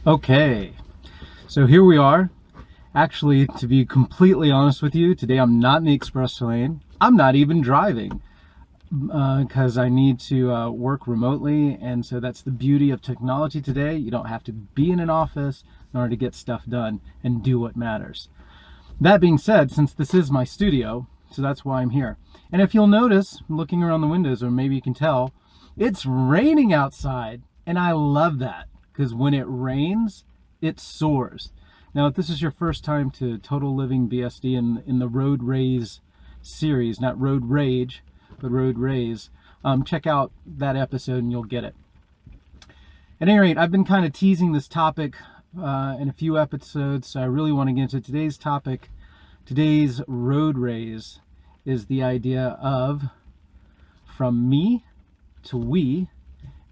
Okay, so here we are. Actually, to be completely honest with you, today I'm not in the express lane. I'm not even driving because I need to work remotely, and so that's the beauty of technology today. You don't have to be in an office in order to get stuff done and do what matters. That being said, since this is my studio, so that's why I'm here. And if you'll notice, looking around the windows, or maybe you can tell, it's raining outside, and I love that because when it rains, it soars. Now, if this is your first time to Total Living BSD in the Road Raise series, not Road Rage, but Road Raise, check out that episode and you'll get it. At any rate, I've been kind of teasing this topic in a few episodes, so I really want to get into today's topic. Today's road raise is the idea of from me to we,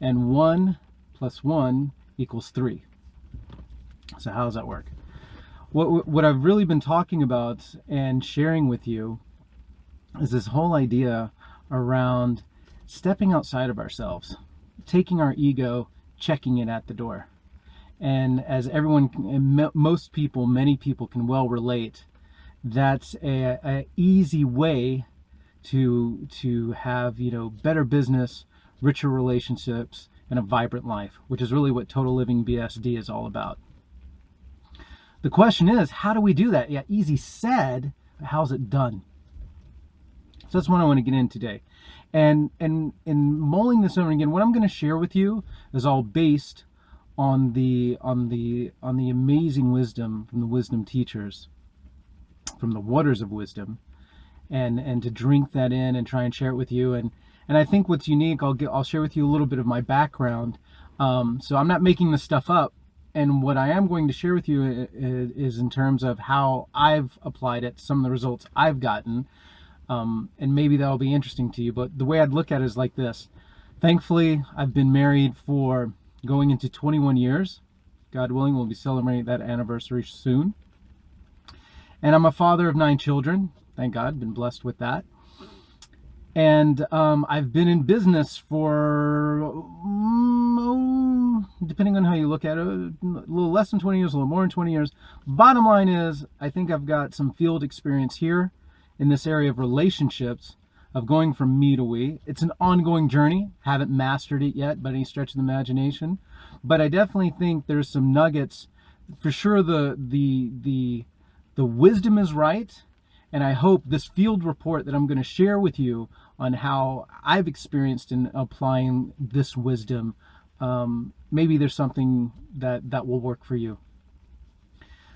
and 1 plus 1 equals 3. So how does that work? What I've really been talking about and sharing with you is this whole idea around stepping outside of ourselves, taking our ego, checking it at the door. And as everyone, most people, many people can well relate, that's a easy way to have, better business, richer relationships, and a vibrant life, which is really what Total Living BSD is all about. The question is, how do we do that? Yeah, easy said, but how's it done? So that's what I want to get in today. And in mulling this over again, what I'm going to share with you is all based on the amazing wisdom from the wisdom teachers, from the waters of wisdom, and to drink that in and try and share it with you. And I think what's unique, I'll share with you a little bit of my background. So I'm not making this stuff up. And what I am going to share with you is in terms of how I've applied it, some of the results I've gotten, and maybe that'll be interesting to you. But the way I'd look at it is like this. Thankfully, I've been married for going into 21 years. God willing, we'll be celebrating that anniversary soon. And I'm a father of 9 children. Thank God, been blessed with that. And I've been in business for, depending on how you look at it, a little less than 20 years, a little more than 20 years. Bottom line is, I think I've got some field experience here in this area of relationships, of going from me to we. It's an ongoing journey. Haven't mastered it yet by any stretch of the imagination. But I definitely think there's some nuggets. For sure, the wisdom is right. And I hope this field report that I'm going to share with you on how I've experienced in applying this wisdom, maybe there's something that will work for you.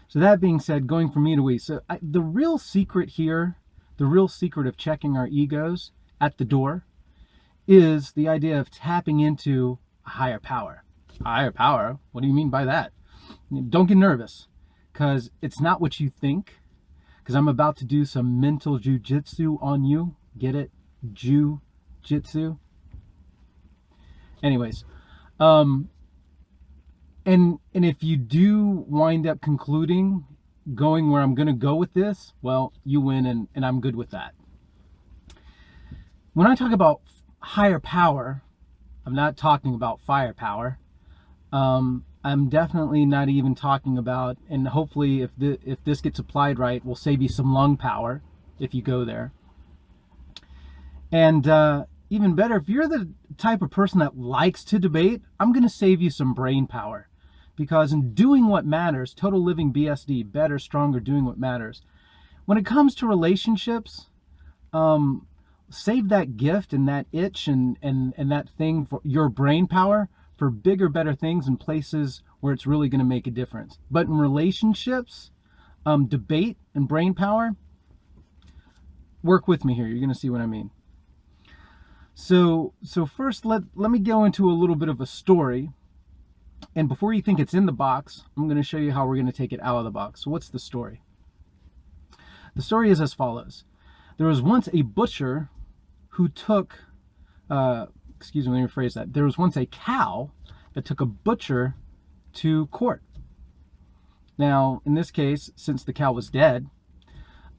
So that being said, going from me to we. So the real secret here, the real secret of checking our egos at the door is the idea of tapping into a higher power. A higher power? What do you mean by that? Don't get nervous, because it's not what you think. Because I'm about to do some mental jujitsu on you. Get it? Jujitsu. Anyways, and if you do wind up concluding going where I'm going to go with this, well, you win, and I'm good with that. When I talk about higher power, I'm not talking about firepower. I'm definitely not even talking about, and hopefully if this gets applied right, will save you some lung power if you go there. And even better, if you're the type of person that likes to debate, I'm going to save you some brain power. Because in doing what matters, Total Living BSD, better, stronger, doing what matters. When it comes to relationships, save that gift and that itch and that thing for your brain power for bigger, better things in places where it's really going to make a difference. But in relationships, debate and brain power, work with me here. You're going to see what I mean. So first, let me go into a little bit of a story. And before you think it's in the box, I'm going to show you how we're going to take it out of the box. So what's the story? The story is as follows. There was once a butcher who took... excuse me, let me rephrase that. There was once a cow that took a butcher to court. Now, in this case, since the cow was dead,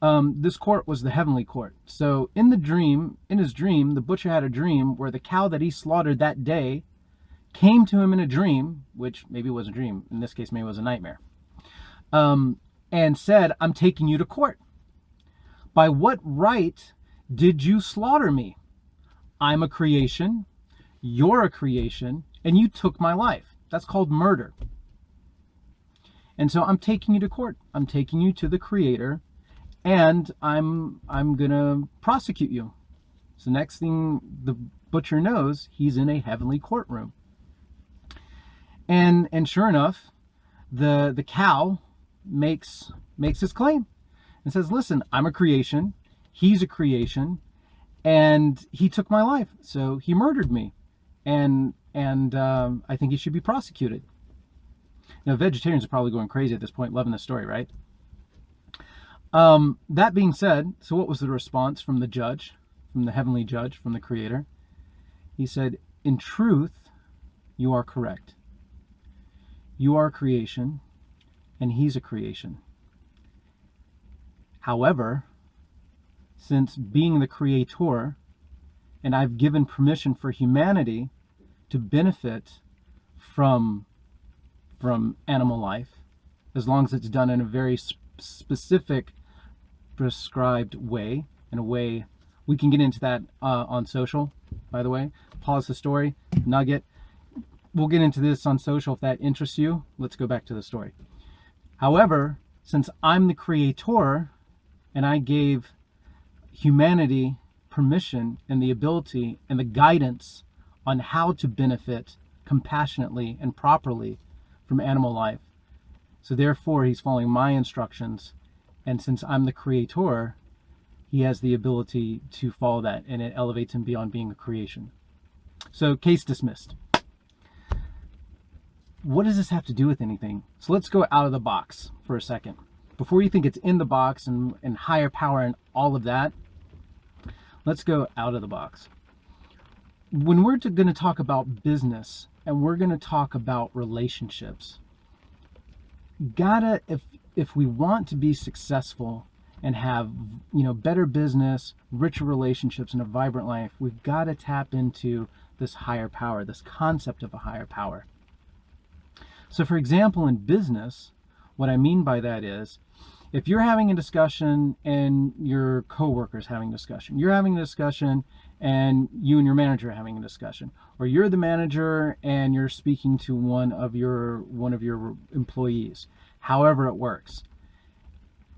this court was the heavenly court. So in his dream, the butcher had a dream where the cow that he slaughtered that day came to him in a dream, which maybe was a dream, in this case maybe it was a nightmare, and said, I'm taking you to court. By what right did you slaughter me? I'm a creation, you're a creation, and you took my life. That's called murder. And so I'm taking you to court. I'm taking you to the Creator, and I'm gonna prosecute you. So next thing the butcher knows, he's in a heavenly courtroom. And sure enough, the cow makes his claim and says, listen, I'm a creation, he's a creation, and he took my life, so he murdered me, and I think he should be prosecuted. Now, vegetarians are probably going crazy at this point, loving the story, right? That being said, so what was the response from the judge, from the heavenly judge, from the Creator? He said, in truth, you are correct. You are a creation, and he's a creation. However, since being the Creator, and I've given permission for humanity to benefit from animal life, as long as it's done in a very specific, prescribed way, in a way we can get into that on social, by the way. Pause the story, nugget. We'll get into this on social if that interests you. Let's go back to the story. However, since I'm the Creator and I gave humanity permission and the ability and the guidance on how to benefit compassionately and properly from animal life, so therefore he's following my instructions, and since I'm the Creator, he has the ability to follow that, and it elevates him beyond being a creation. So case dismissed. What does this have to do with anything? So let's go out of the box for a second. Before you think it's in the box and higher power and all of that, let's go out of the box. When we're going to talk about business and we're going to talk about relationships, if we want to be successful and have, better business, richer relationships, and a vibrant life, we've got to tap into this higher power, this concept of a higher power. So for example, in business, what I mean by that is, if you're having a discussion and your coworker's having a discussion, you're having a discussion and you and your manager are having a discussion, or you're the manager and you're speaking to one of your employees, however it works.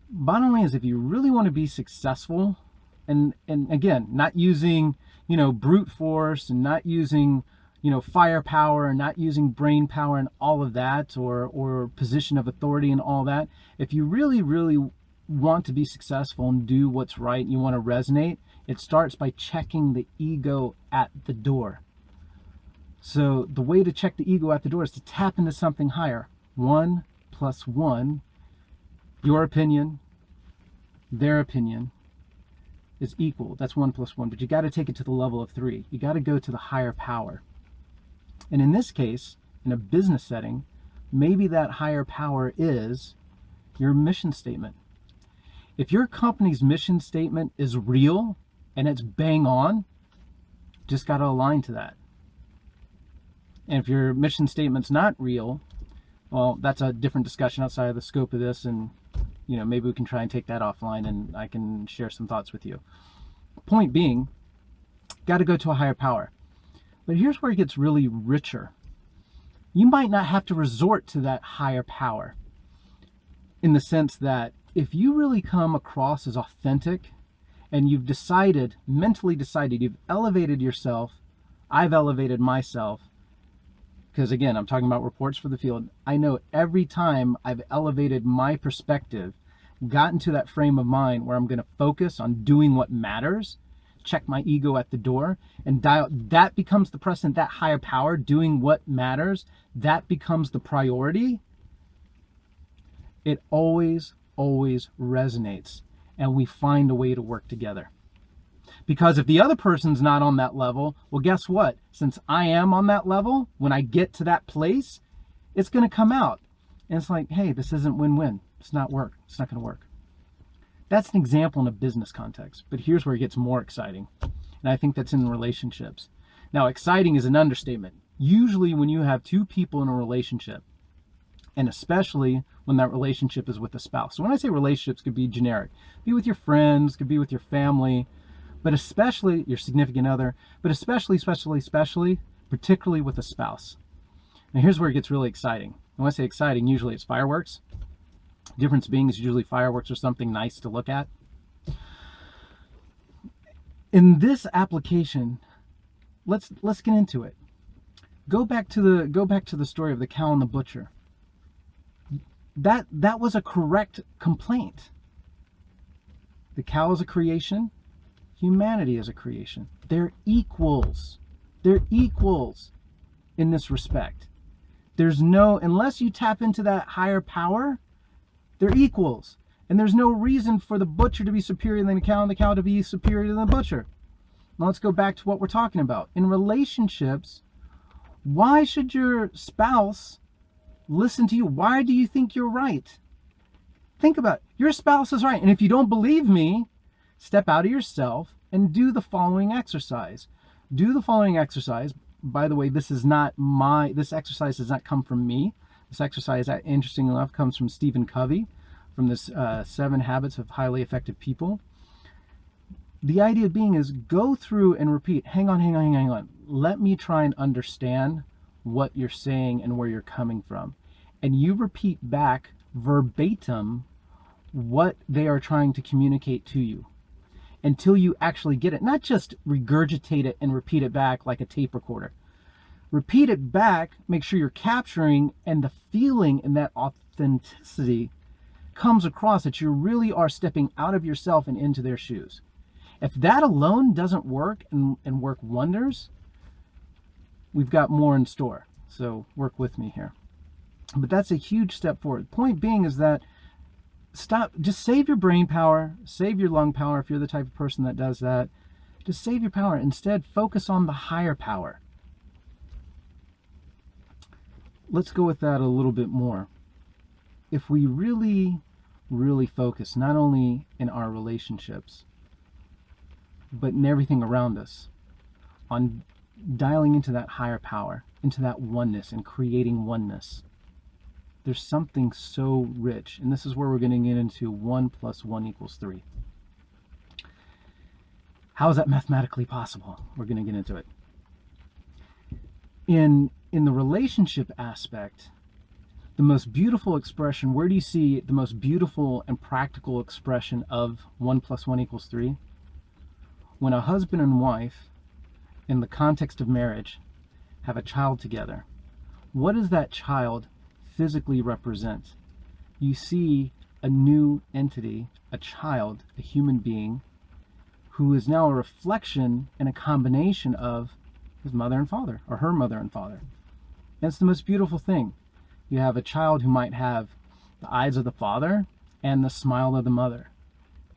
Bottom line is, if you really want to be successful, and again, not using, brute force, and not using, firepower, and not using brain power and all of that, or position of authority and all that. If you really, really want to be successful and do what's right, and you want to resonate, it starts by checking the ego at the door. So the way to check the ego at the door is to tap into something higher. 1 + 1, your opinion, their opinion, is equal. That's 1 + 1, but you got to take it to the level of 3. You got to go to the higher power. And in this case, in a business setting, maybe that higher power is your mission statement. If your company's mission statement is real and it's bang on, just got to align to that. And if your mission statement's not real, well, that's a different discussion outside of the scope of this, and maybe we can try and take that offline and I can share some thoughts with you. Point being, got to go to a higher power. But here's where it gets really richer. You might not have to resort to that higher power, in the sense that if you really come across as authentic and you've mentally decided, you've elevated yourself, I've elevated myself, because again, I'm talking about reports for the field. I know every time I've elevated my perspective, gotten to that frame of mind where I'm going to focus on doing what matters, check my ego at the door, and that becomes the precedent, that higher power, doing what matters, that becomes the priority. It always resonates, and we find a way to work together. Because if the other person's not on that level, well, guess what? Since I am on that level, when I get to that place, it's going to come out. And it's like, hey, this isn't win-win. It's not going to work. That's an example in a business context, but here's where it gets more exciting. And I think that's in relationships. Now, exciting is an understatement. Usually when you have two people in a relationship, and especially when that relationship is with a spouse. So when I say relationships, could be generic. Be with your friends, could be with your family, but especially your significant other, but especially, particularly with a spouse. Now here's where it gets really exciting. When I say exciting, usually it's fireworks. Difference being is usually fireworks are something nice to look at. In this application, let's get into it. Go back to the story of the cow and the butcher. That was a correct complaint. The cow is a creation, humanity is a creation. They're equals. They're equals in this respect. There's no, unless you tap into that higher power, they're equals. And there's no reason for the butcher to be superior than the cow and the cow to be superior than the butcher. Now let's go back to what we're talking about. In relationships, why should your spouse listen to you? Why do you think you're right? Think about it. Your spouse is right. And if you don't believe me, step out of yourself and do the following exercise. Do the following exercise. By the way, this exercise does not come from me. This exercise, interestingly enough, comes from Stephen Covey, from this 7 Habits of Highly Effective People. The idea being is go through and repeat, hang on. Let me try and understand what you're saying and where you're coming from. And you repeat back verbatim what they are trying to communicate to you until you actually get it. Not just regurgitate it and repeat it back like a tape recorder. Repeat it back, make sure you're capturing, and the feeling and that authenticity comes across, that you really are stepping out of yourself and into their shoes. If that alone doesn't work and work wonders, we've got more in store. So work with me here. But that's a huge step forward. Point being is that just save your brain power, save your lung power if you're the type of person that does that. Just save your power. Instead, focus on the higher power. Let's go with that a little bit more. If we really, really focus, not only in our relationships, but in everything around us, on dialing into that higher power, into that oneness and creating oneness, there's something so rich. And this is where we're going to get into 1 + 1 = 3. How is that mathematically possible? We're going to get into it. In the relationship aspect, the most beautiful expression, where do you see the most beautiful and practical expression of 1 + 1 = 3? When a husband and wife, in the context of marriage, have a child together, what does that child physically represent? You see a new entity, a child, a human being, who is now a reflection and a combination of his mother and father, or her mother and father. And it's the most beautiful thing. You have a child who might have the eyes of the father and the smile of the mother.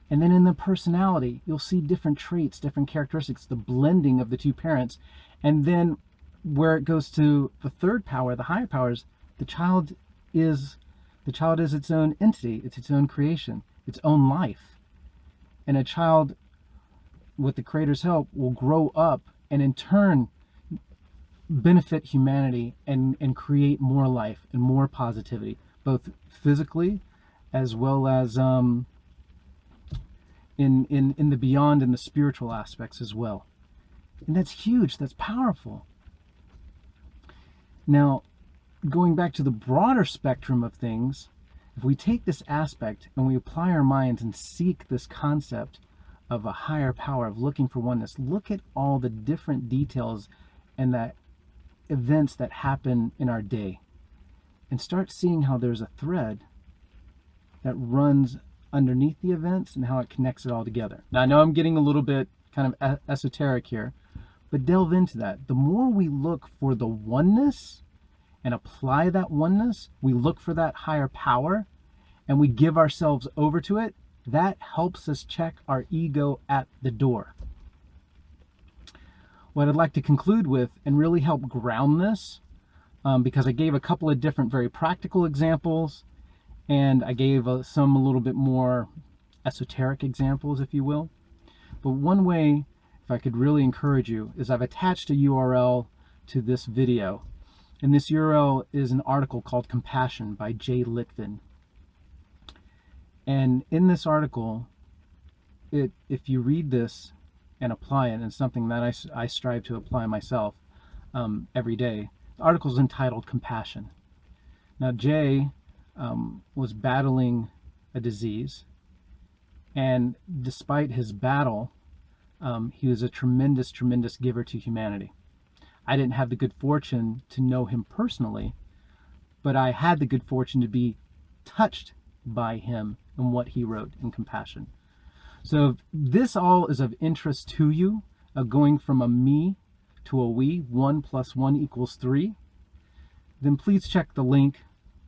And then in the personality, you'll see different traits, different characteristics, the blending of the two parents. And then where it goes to the third power, the higher powers, the child is its own entity, it's its own creation, its own life. And a child, with the Creator's help, will grow up and in turn benefit humanity and create more life and more positivity, both physically as well as in the beyond and the spiritual aspects as well. And that's huge, that's powerful. Now, going back to the broader spectrum of things, if we take this aspect and we apply our minds and seek this concept of a higher power, of looking for oneness, look at all the different details and that events that happen in our day, and start seeing how there's a thread that runs underneath the events and how it connects it all together. Now, I know I'm getting a little bit kind of esoteric here, but delve into that. The more we look for the oneness and apply that oneness, we look for that higher power and we give ourselves over to it, that helps us check our ego at the door. What I'd like to conclude with and really help ground this, because I gave a couple of different very practical examples, and I gave some a little bit more esoteric examples, if you will. But one way, if I could really encourage you, is I've attached a URL to this video. And this URL is an article called Compassion by Jay Litvin. And in this article, if you read this and apply it, and it's something that I strive to apply myself every day. The article is entitled Compassion. Now, Jay was battling a disease, and despite his battle, he was a tremendous, tremendous giver to humanity. I didn't have the good fortune to know him personally, but I had the good fortune to be touched by him and what he wrote in Compassion. So if this all is of interest to you, going from a me to a we, 1 + 1 = 3, then please check the link,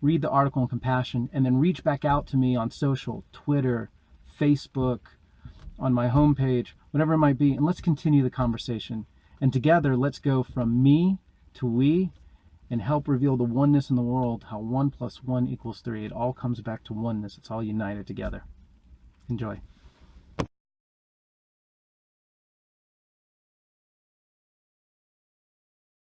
read the article on Compassion, and then reach back out to me on social, Twitter, Facebook, on my homepage, whatever it might be, and let's continue the conversation. And together, let's go from me to we and help reveal the oneness in the world, how 1 + 1 = 3. It all comes back to oneness. It's all united together. Enjoy.